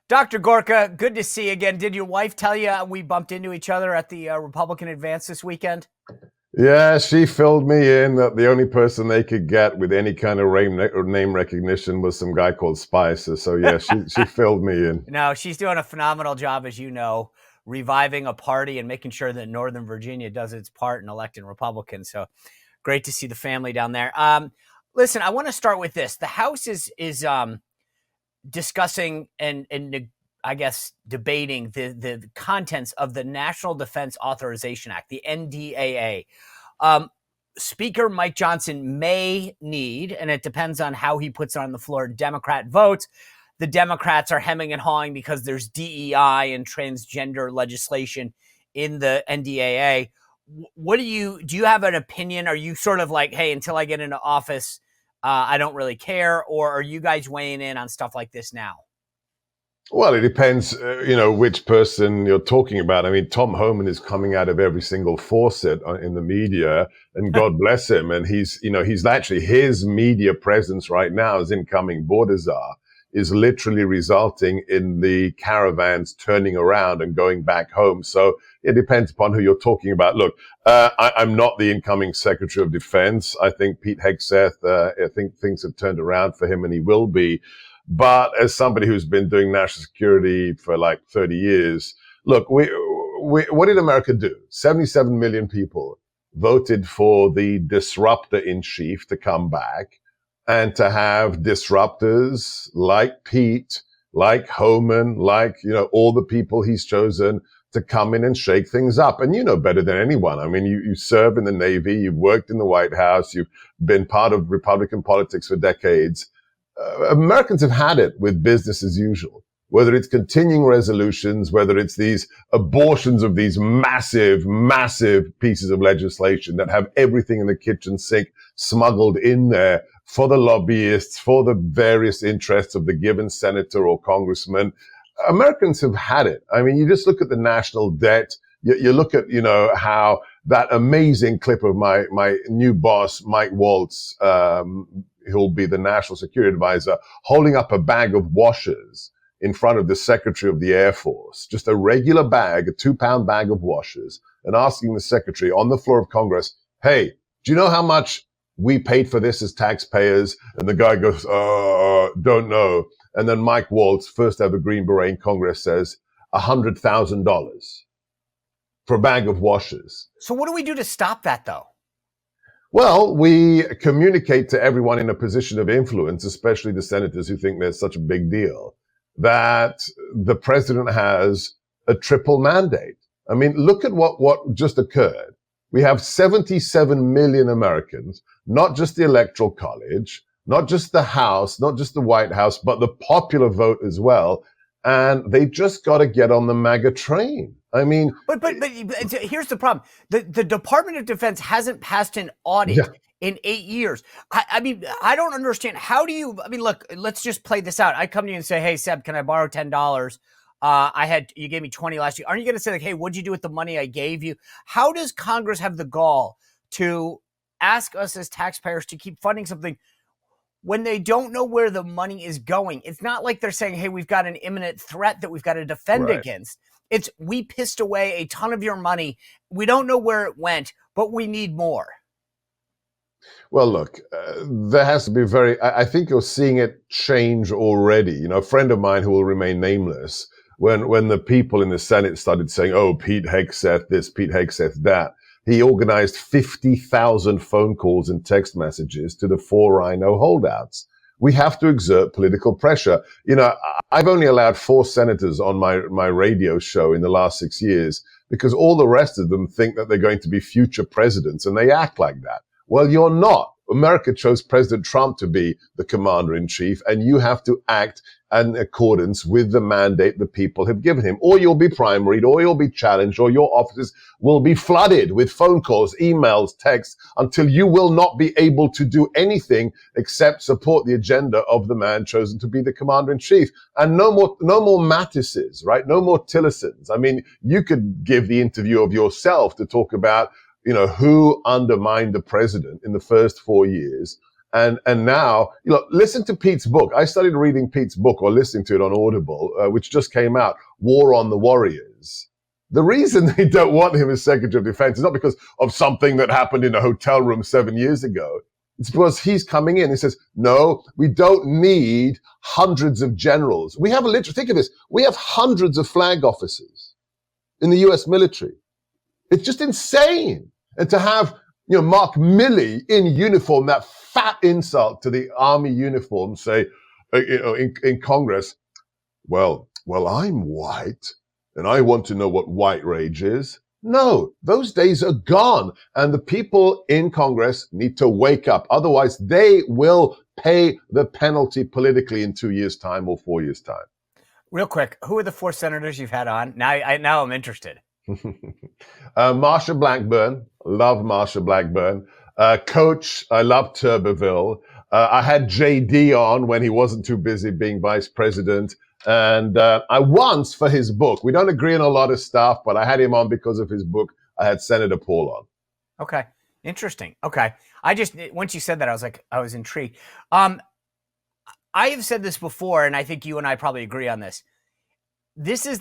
Dr. Gorka, good to see you again. Did your wife tell you we bumped into each other at the Republican Advance this weekend? Yeah, she filled me in that the only person they could get with any kind of name recognition was some guy called Spicer. So yeah, she filled me in. No, she's doing a phenomenal job, as you know, reviving a party and making sure that Northern Virginia does its part in electing Republicans. So great to see the family down there. Listen, I want to start with this. The House is discussing and I guess debating the contents of the National Defense Authorization Act, the NDAA. Speaker Mike Johnson may need, and it depends on how he puts it on the floor, Democrat votes. The Democrats are hemming and hawing because there's DEI and transgender legislation in the NDAA. Do you have an opinion? Are you sort of like, hey, until I get into office, I don't really care? Or are you guys weighing in on stuff like this now? Well, it depends, which person you're talking about. I mean, Tom Homan is coming out of every single faucet in the media, and God bless him. And he's actually, his media presence right now as incoming border czar is literally resulting in the caravans turning around and going back home. So it depends upon who you're talking about. Look, I'm not the incoming Secretary of Defense. I think Pete Hegseth, I think things have turned around for him and he will be. But as somebody who's been doing national security for like 30 years, look, what did America do? 77 million people voted for the disruptor in chief to come back and to have disruptors like Pete, like Homan, like, all the people he's chosen to come in and shake things up. And you know better than anyone. I mean, you serve in the Navy, you've worked in the White House, you've been part of Republican politics for decades. Americans have had it with business as usual, whether it's continuing resolutions, whether it's these abortions of these massive, massive pieces of legislation that have everything in the kitchen sink smuggled in there for the lobbyists, for the various interests of the given senator or congressman. Americans have had it. I mean, you just look at the national debt. You look at, how that amazing clip of my new boss, Mike Waltz, who'll be the national security advisor, holding up a bag of washers in front of the Secretary of the Air Force, just a regular bag, a 2-pound bag of washers, and asking the Secretary on the floor of Congress, hey, do you know how much we paid for this as taxpayers? And the guy goes, don't know. And then Mike Waltz, first ever Green Beret in Congress, says $100,000 for a bag of washers. So what do we do to stop that, though? Well, we communicate to everyone in a position of influence, especially the senators who think there's such a big deal, that the president has a triple mandate. I mean, look at what just occurred. We have 77 million Americans, not just the Electoral College, not just the House, not just the White House, but the popular vote as well. And they just got to get on the MAGA train. I mean, but here's the problem. The Department of Defense hasn't passed an audit in 8 years. I mean, I don't understand. How do you, look, let's just play this out. I come to you and say, hey, Seb, can I borrow $10? You gave me 20 last year. Aren't you going to say like, hey, what'd you do with the money I gave you? How does Congress have the gall to ask us as taxpayers to keep funding something when they don't know where the money is going? It's not like they're saying, hey, we've got an imminent threat that we've got to defend against. It's, we pissed away a ton of your money. We don't know where it went, but we need more. Well, look, there has to be I think you're seeing it change already. A friend of mine who will remain nameless, when the people in the Senate started saying, oh, Pete Hegseth this, Pete Hegseth that, he organized 50,000 phone calls and text messages to the 4 Rhino holdouts. We have to exert political pressure. I've only allowed 4 senators on my radio show in the last 6 years because all the rest of them think that they're going to be future presidents and they act like that. Well, you're not. America chose President Trump to be the commander in chief, and you have to act in accordance with the mandate the people have given him, or you'll be primaried, or you'll be challenged, or your offices will be flooded with phone calls, emails, texts, until you will not be able to do anything except support the agenda of the man chosen to be the commander in chief. And no more Mattises, right? No more Tillersons. I mean, you could give the interview of yourself to talk about who undermined the president in the first 4 years And now, listen to Pete's book. I started reading Pete's book or listening to it on Audible, which just came out, War on the Warriors. The reason they don't want him as Secretary of Defense is not because of something that happened in a hotel room 7 years ago. It's because he's coming in and says, no, we don't need hundreds of generals. We have think of this. We have hundreds of flag officers in the US military. It's just insane. And to have, Mark Milley in uniform, that fat insult to the army uniform, say, in Congress, well, I'm white and I want to know what white rage is. No, those days are gone. And the people in Congress need to wake up. Otherwise, they will pay the penalty politically in 2 years' time or 4 years' time. Real quick, who are the 4 senators you've had on? Now I'm interested. Marsha Blackburn, love Marsha Blackburn. Coach, I love Tuberville. I had JD on when he wasn't too busy being vice president. And I once, for his book, we don't agree on a lot of stuff, but I had him on because of his book. I had Senator Paul on. Okay. Interesting. Okay. Once you said that, I was intrigued. I have said this before, and I think you and I probably agree on this. This is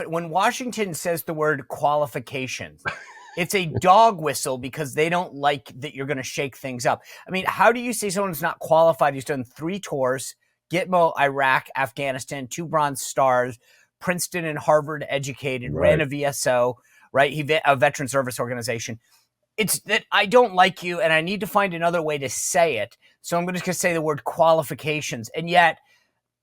when Washington says the word qualifications, it's a dog whistle because they don't like that you're going to shake things up. I mean, how do you say someone's not qualified? He's done 3 tours, Gitmo, Iraq, Afghanistan, 2 Bronze Stars, Princeton and Harvard educated, right. Ran a VSO, right? A veteran service organization. It's that I don't like you and I need to find another way to say it. So I'm just going to say the word qualifications. And yet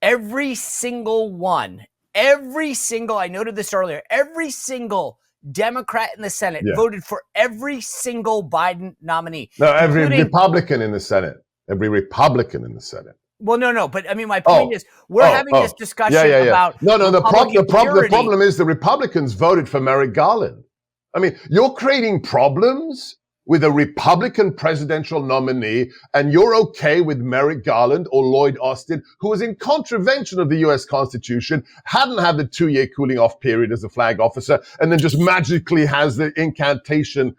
every single one, I noted this earlier, every single Democrat in the Senate voted for every single Biden nominee. No, every Republican in the Senate. Every Republican in the Senate. Well, no. But I mean, my point is we're having this discussion about No, the problem is the Republicans voted for Merrick Garland. I mean, you're creating problems with a Republican presidential nominee, and you're okay with Merrick Garland or Lloyd Austin, who was in contravention of the U.S. Constitution, hadn't had the 2-year cooling off period as a flag officer, and then just magically has the incantation,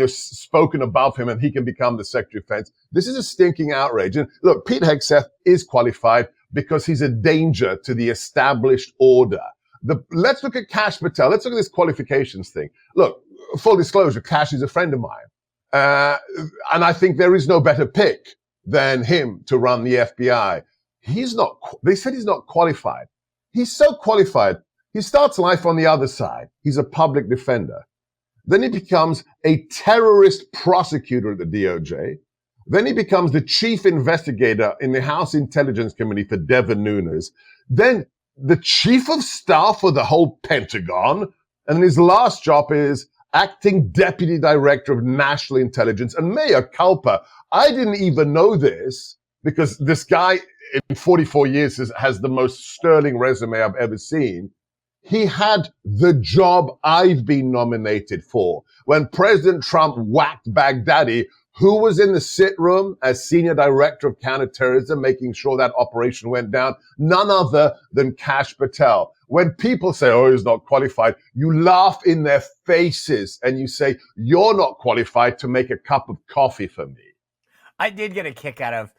spoken above him, and he can become the Secretary of Defense. This is a stinking outrage. And look, Pete Hegseth is qualified because he's a danger to the established order. Let's look at Kash Patel. Let's look at this qualifications thing. Look, full disclosure, Kash is a friend of mine. And I think there is no better pick than him to run the FBI. They said he's not qualified. He's so qualified. He starts life on the other side. He's a public defender. Then he becomes a terrorist prosecutor at the DOJ. Then he becomes the chief investigator in the House Intelligence Committee for Devin Nunes. Then the chief of staff for the whole Pentagon. And his last job is acting deputy director of national intelligence. And mea culpa, I didn't even know this because this guy in 44 years has the most sterling resume I've ever seen. He had the job I've been nominated for. When President Trump whacked Baghdadi, who was in the sit room as senior director of counterterrorism, making sure that operation went down? None other than Kash Patel. When people say, oh, he's not qualified, you laugh in their faces and you say, you're not qualified to make a cup of coffee for me. I did get a kick out of,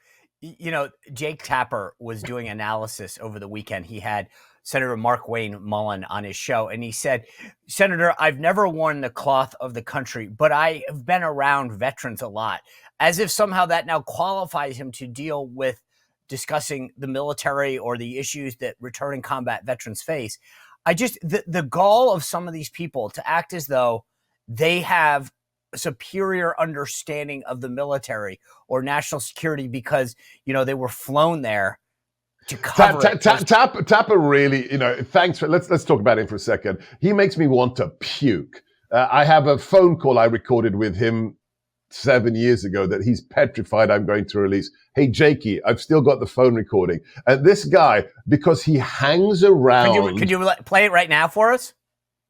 Jake Tapper was doing analysis over the weekend. He had Senator Mark Wayne Mullen on his show, and he said, Senator, I've never worn the cloth of the country, but I have been around veterans a lot, as if somehow that now qualifies him to deal with discussing the military or the issues that returning combat veterans face. The gall of some of these people to act as though they have a superior understanding of the military or national security because, they were flown there to cover Tapper really, thanks for, let's talk about him for a second. He makes me want to puke. I have a phone call I recorded with him 7 years ago that he's petrified I'm going to release. Hey, Jakey, I've still got the phone recording. And this guy, because he hangs around. Could you play it right now for us?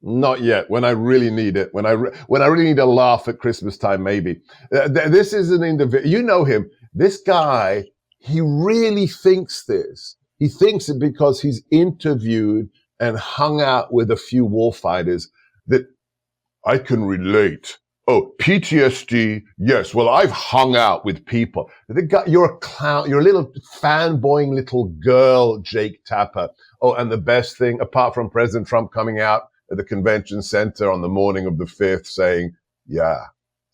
Not yet. When I really need it. When I really need a laugh at Christmas time, maybe. This is an individual. You know him. This guy, he really thinks this. He thinks it because he's interviewed and hung out with a few warfighters that I can relate. Oh, PTSD. Yes. Well, I've hung out with people. You're a clown. You're a little fanboying little girl, Jake Tapper. Oh, and the best thing, apart from President Trump coming out at the convention center on the morning of the 5th saying, yeah,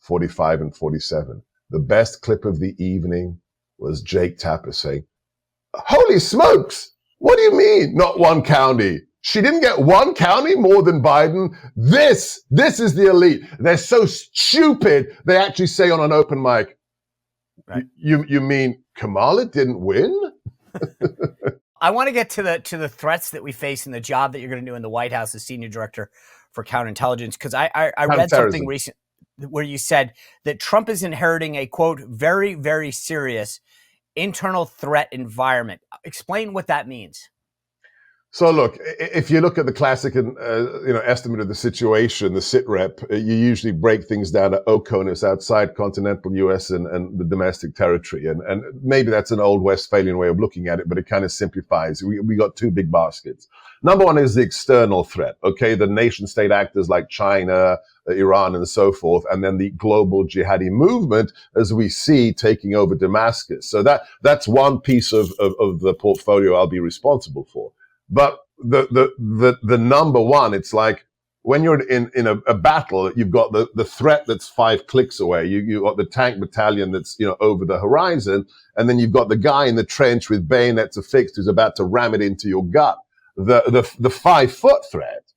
45 and 47. The best clip of the evening was Jake Tapper saying, holy smokes. What do you mean? Not one county. She didn't get one county more than Biden. This is the elite. They're so stupid. They actually say on an open mic, right. You mean Kamala didn't win? I want to get to the threats that we face in the job that you're going to do in the White House as senior director for counterintelligence. Because I read something recent where you said that Trump is inheriting a, quote, very, very serious internal threat environment. Explain what that means. So look, if you look at the classic estimate of the situation, the SITREP, you usually break things down to OCONUS, outside continental US and the domestic territory. And maybe that's an old Westphalian way of looking at it, but it kind of simplifies. We got two big baskets. Number one is the external threat, okay? The nation state actors like China, Iran, and so forth, and then the global jihadi movement, as we see, taking over Damascus. So that's one piece of the portfolio I'll be responsible for. But the number one, it's like when you're in a battle, you've got the threat that's 5 clicks away. You got the tank battalion that's, over the horizon. And then you've got the guy in the trench with bayonets affixed who's about to ram it into your gut. The 5-foot threat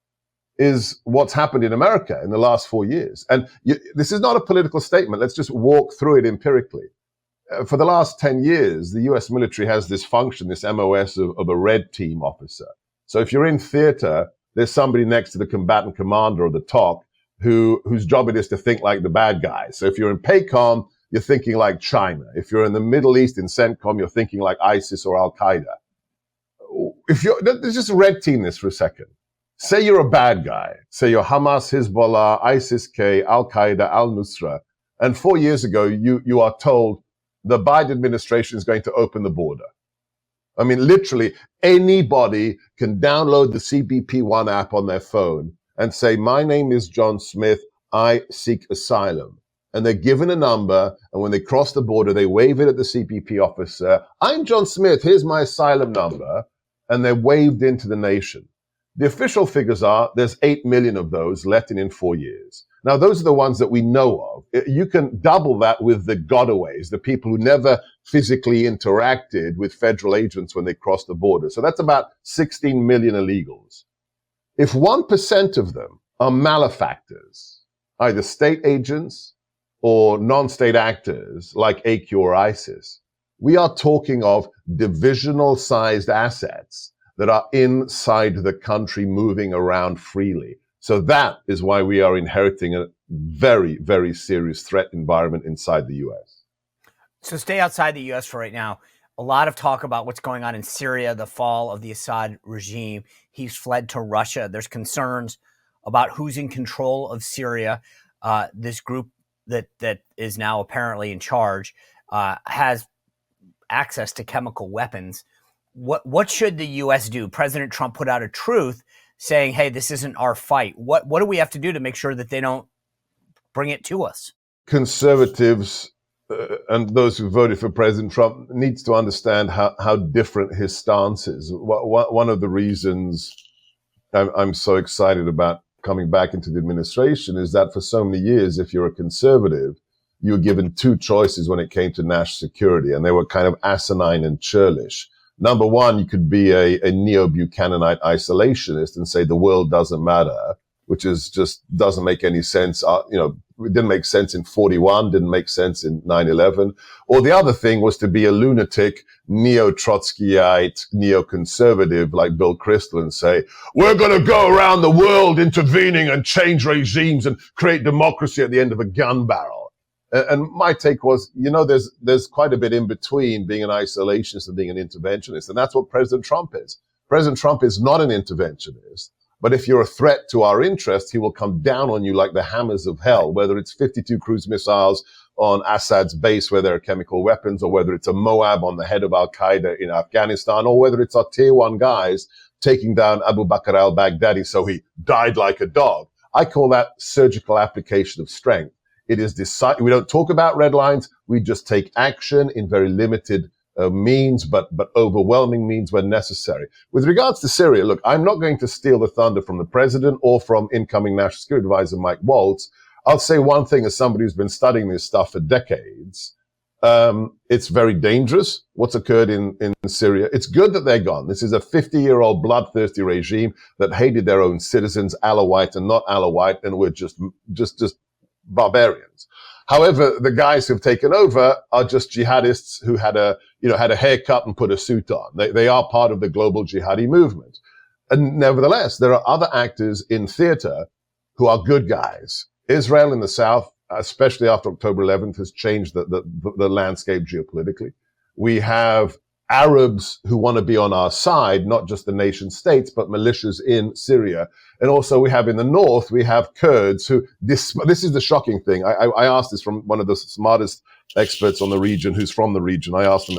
is what's happened in America in the last 4 years. And this is not a political statement. Let's just walk through it empirically. For the last 10 years, the US military has this function, this MOS of a red team officer. So if you're in theater, there's somebody next to the combatant commander or the TOC whose job it is to think like the bad guy. So if you're in PACOM, you're thinking like China. If you're in the Middle East in CENTCOM, you're thinking like ISIS or Al-Qaeda. Let's just red team this for a second. Say you're a bad guy. Say you're Hamas, Hezbollah, ISIS-K, Al-Qaeda, Al-Nusra. And 4 years ago, you are told the Biden administration is going to open the border. I mean, literally, anybody can download the CBP-1 app on their phone and say, my name is John Smith, I seek asylum. And they're given a number, and when they cross the border, they wave it at the CBP officer. I'm John Smith, here's my asylum number. And they're waved into the nation. The official figures are there's 8 million of those let in 4 years. Now, those are the ones that we know of. You can double that with the gotaways, the people who never physically interacted with federal agents when they crossed the border. So that's about 16 million illegals. If 1% of them are malefactors, either state agents or non-state actors like AQ or ISIS, we are talking of divisional-sized assets that are inside the country moving around freely. So that is why we are inheriting a very, very serious threat environment inside the U.S. So stay outside the U.S. for right now. A lot of talk about what's going on in Syria, the fall of the Assad regime. He's fled to Russia. There's concerns about who's in control of Syria. This group that is now apparently in charge has access to chemical weapons. What should the U.S. do? President Trump put out a truth saying, hey, this isn't our fight. What do we have to do to make sure that they don't bring it to us? Conservatives and those who voted for President Trump needs to understand how different his stance is. One of the reasons I'm so excited about coming back into the administration is that for so many years, if you're a conservative, you were given 2 choices when it came to national security, and they were kind of asinine and churlish. Number one, you could be a neo-Buchananite isolationist and say the world doesn't matter, which is just doesn't make any sense. It didn't make sense in 41, didn't make sense in 9/11. Or the other thing was to be a lunatic, neo-Trotskyite, neo-conservative like Bill Kristol and say, we're going to go around the world intervening and change regimes and create democracy at the end of a gun barrel. And my take was, there's quite a bit in between being an isolationist and being an interventionist. And that's what President Trump is. President Trump is not an interventionist. But if you're a threat to our interests, he will come down on you like the hammers of hell, whether it's 52 cruise missiles on Assad's base where there are chemical weapons, or whether it's a Moab on the head of Al-Qaeda in Afghanistan, or whether it's our tier 1 guys taking down Abu Bakr al-Baghdadi so he died like a dog. I call that surgical application of strength. It is decided. We don't talk about red lines. We just take action in very limited means, but overwhelming means when necessary. With regards to Syria, look, I'm not going to steal the thunder from the president or from incoming National Security Advisor Mike Waltz. I'll say one thing as somebody who's been studying this stuff for decades. It's very dangerous what's occurred in Syria. It's good that they're gone. This is a 50-year-old bloodthirsty regime that hated their own citizens, Alawite and not Alawite, and were just barbarians. However, the guys who've taken over are just jihadists who had a haircut and put a suit on. They are part of the global jihadi movement. And nevertheless, there are other actors in theater who are good guys. Israel in the south, especially after October 11th, has changed the landscape geopolitically. We have Arabs who want to be on our side, not just the nation states, but militias in Syria. And also we have in the north, we have Kurds who, this is the shocking thing. I asked this from one of the smartest experts on the region, who's from the region. I asked him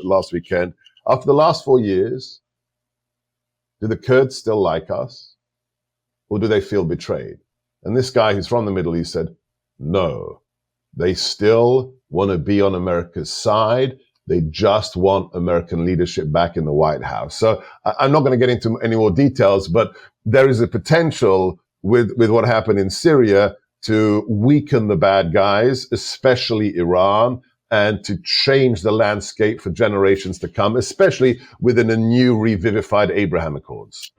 last weekend, after the last 4 years, do the Kurds still like us? Or do they feel betrayed? And this guy who's from the Middle East said, no, they still want to be on America's side. They just want American leadership back in the White House. So I'm not going to get into any more details, but there is a potential with what happened in Syria to weaken the bad guys, especially Iran, and to change the landscape for generations to come, especially within a new revivified Abraham Accords.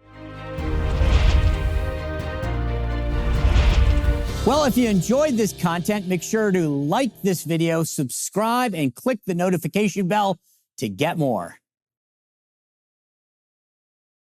Well, if you enjoyed this content, make sure to like this video, subscribe, and click the notification bell to get more.